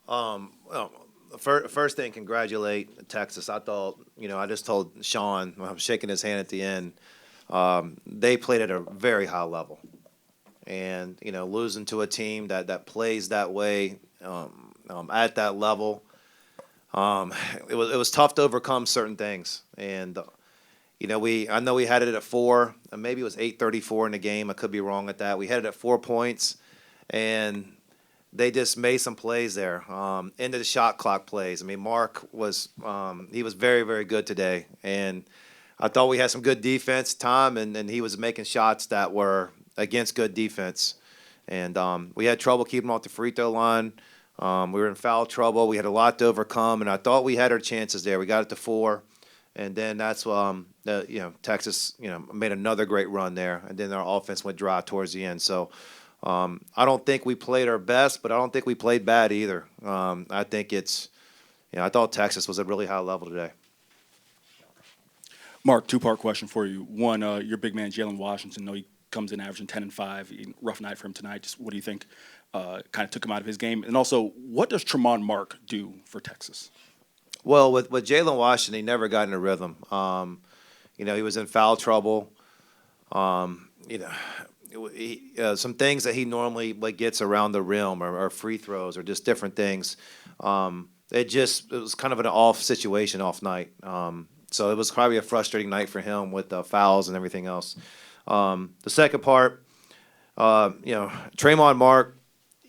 Well, first thing, congratulate Texas. I thought, I just told Sean when I was shaking his hand at the end, they played at a very high level. And, losing to a team that plays that way at that level, um, it was tough to overcome certain things. And, I know we had it at four, and maybe it was 8:34 in the game. I could be wrong at that. We had it at 4 points, and they just made some plays there. Into the shot clock plays. I mean, Mark was he was very, very good today, and I thought we had some good defense, Tom, and he was making shots that were against good defense, and we had trouble keeping him off the free throw line. We were in foul trouble. We had a lot to overcome, and I thought we had our chances there. We got it to four, and then that's Texas made another great run there, and then our offense went dry towards the end. So. I don't think we played our best, but I don't think we played bad either. I think I thought Texas was at a really high level today. Mark, two-part question for you. One, your big man, Jalen Washington, know he comes in averaging 10 and 5. Rough night for him tonight. Just what do you think kind of took him out of his game? And also, what does Tremont Mark do for Texas? Well, with Jalen Washington, he never got in a rhythm. He was in foul trouble. You know, some things that he normally gets around the rim or free throws or just different things. It was kind of an off situation, off night. So it was probably a frustrating night for him with the fouls and everything else. The second part, Tremont Mark,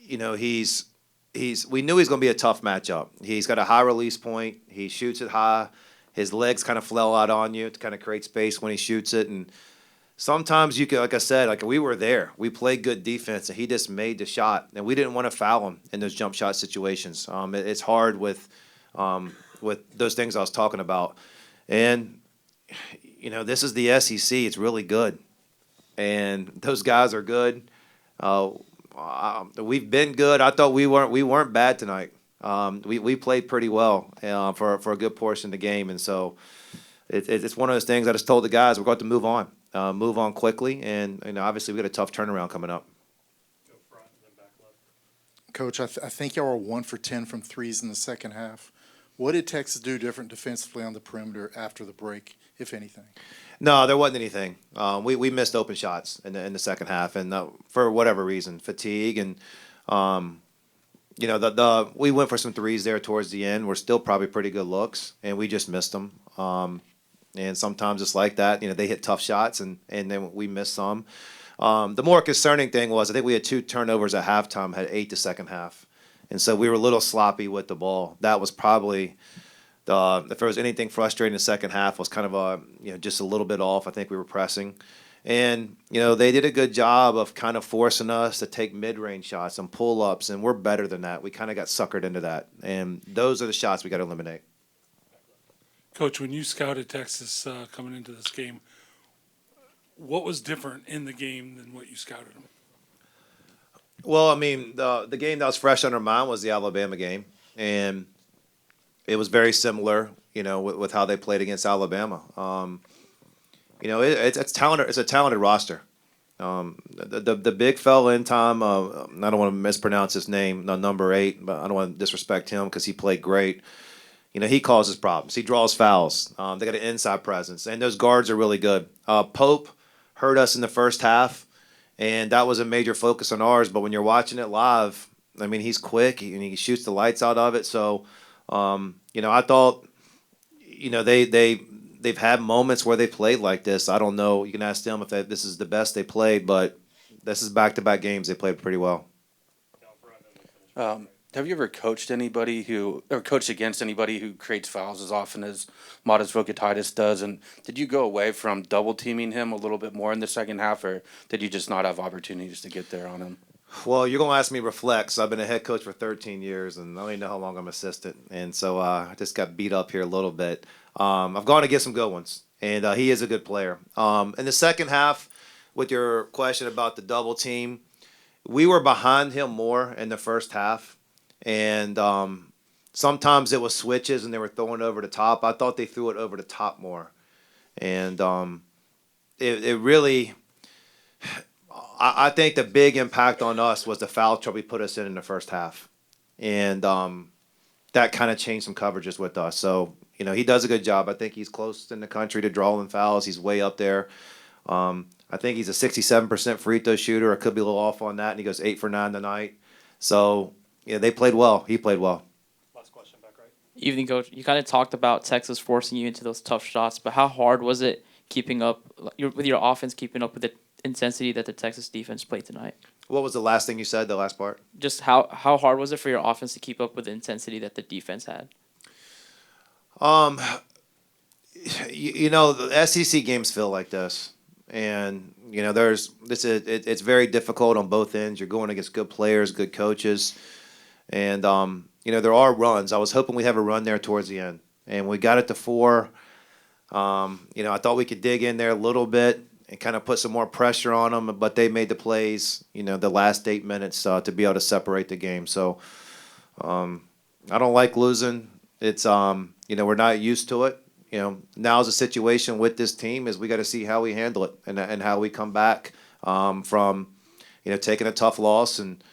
we knew he's going to be a tough matchup. He's got a high release point. He shoots it high. His legs kind of flail out on you to kind of create space when he shoots it. And sometimes you can, like I said, we were there. We played good defense, and he just made the shot. And we didn't want to foul him in those jump shot situations. It's hard with those things I was talking about. And, this is the SEC. It's really good. And those guys are good. We've been good. I thought we weren't bad tonight. We played pretty well for a good portion of the game, and so it's one of those things. I just told the guys we're going to move on quickly, and obviously we got a tough turnaround coming up. Go front and then back left. Coach, I think y'all were 1 for 10 from threes in the second half. What did Texas do different defensively on the perimeter after the break, if anything? No, there wasn't anything. We missed open shots in the second half, and for whatever reason, fatigue and we went for some threes there towards the end. We're still probably pretty good looks, and we just missed them. And sometimes it's like that. They hit tough shots, and then we missed some. The more concerning thing was I think we had 2 turnovers at halftime, had 8 the second half. And so we were a little sloppy with the ball. That was probably if there was anything frustrating in the second half, was kind of just a little bit off. I think we were pressing. And, they did a good job of kind of forcing us to take mid-range shots and pull-ups, and we're better than that. We kind of got suckered into that. And those are the shots we got to eliminate. Coach, when you scouted Texas coming into this game, what was different in the game than what you scouted them? Well, I mean, the game that was fresh on our mind was the Alabama game. And it was very similar, with how they played against Alabama. It's talented. It's a talented roster. The big fella in time. I don't want to mispronounce his name, number 8, but I don't want to disrespect him because he played great. He causes problems. He draws fouls. They got an inside presence, and those guards are really good. Pope hurt us in the first half, and that was a major focus on ours. But when you're watching it live, I mean, he's quick and he shoots the lights out of it. So, I thought, they've had moments where they played like this. I don't know. You can ask them if this is the best they played, but this is back-to-back games. They played pretty well. Have you ever coached against anybody who creates fouls as often as Modest Vokatitis does? And did you go away from double teaming him a little bit more in the second half, or did you just not have opportunities to get there on him? Well, you're going to ask me reflect. So I've been a head coach for 13 years, and I don't even know how long I'm assistant. And so I just got beat up here a little bit. I've gone to get some good ones, and he is a good player. In the second half, with your question about the double team, we were behind him more in the first half. And sometimes it was switches and they were throwing it over the top. I thought they threw it over the top more. And it really, I think the big impact on us was the foul trouble he put us in the first half. and that kind of changed some coverages with us. So, he does a good job. I think he's close in the country to drawing fouls. He's way up there. I think he's a 67% free throw shooter. I could be a little off on that, and he goes 8 for 9 tonight. So, they played well. He played well. Last question, back right. Evening, Coach. You kind of talked about Texas forcing you into those tough shots, but how hard was it keeping up with your offense, keeping up with the intensity that the Texas defense played tonight? What was the last thing you said, the last part? Just how hard was it for your offense to keep up with the intensity that the defense had? The SEC games feel like this. And, it's very difficult on both ends. You're going against good players, good coaches. And, there are runs. I was hoping we'd have a run there towards the end. And we got it to 4. I thought we could dig in there a little bit and kind of put some more pressure on them, but they made the plays, the last 8 minutes to be able to separate the game. So I don't like losing. It's, we're not used to it. Now's the situation with this team is we got to see how we handle it and how we come back from, taking a tough loss. And,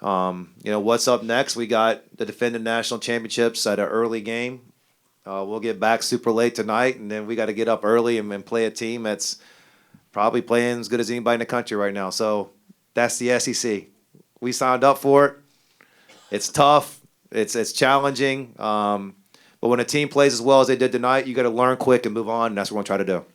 what's up next? We got the defending national championships at an early game. We'll get back super late tonight, and then we got to get up early and play a team that's probably playing as good as anybody in the country right now. So that's the SEC. We signed up for it. It's tough. It's challenging. But when a team plays as well as they did tonight, you got to learn quick and move on, and that's what we're going to try to do.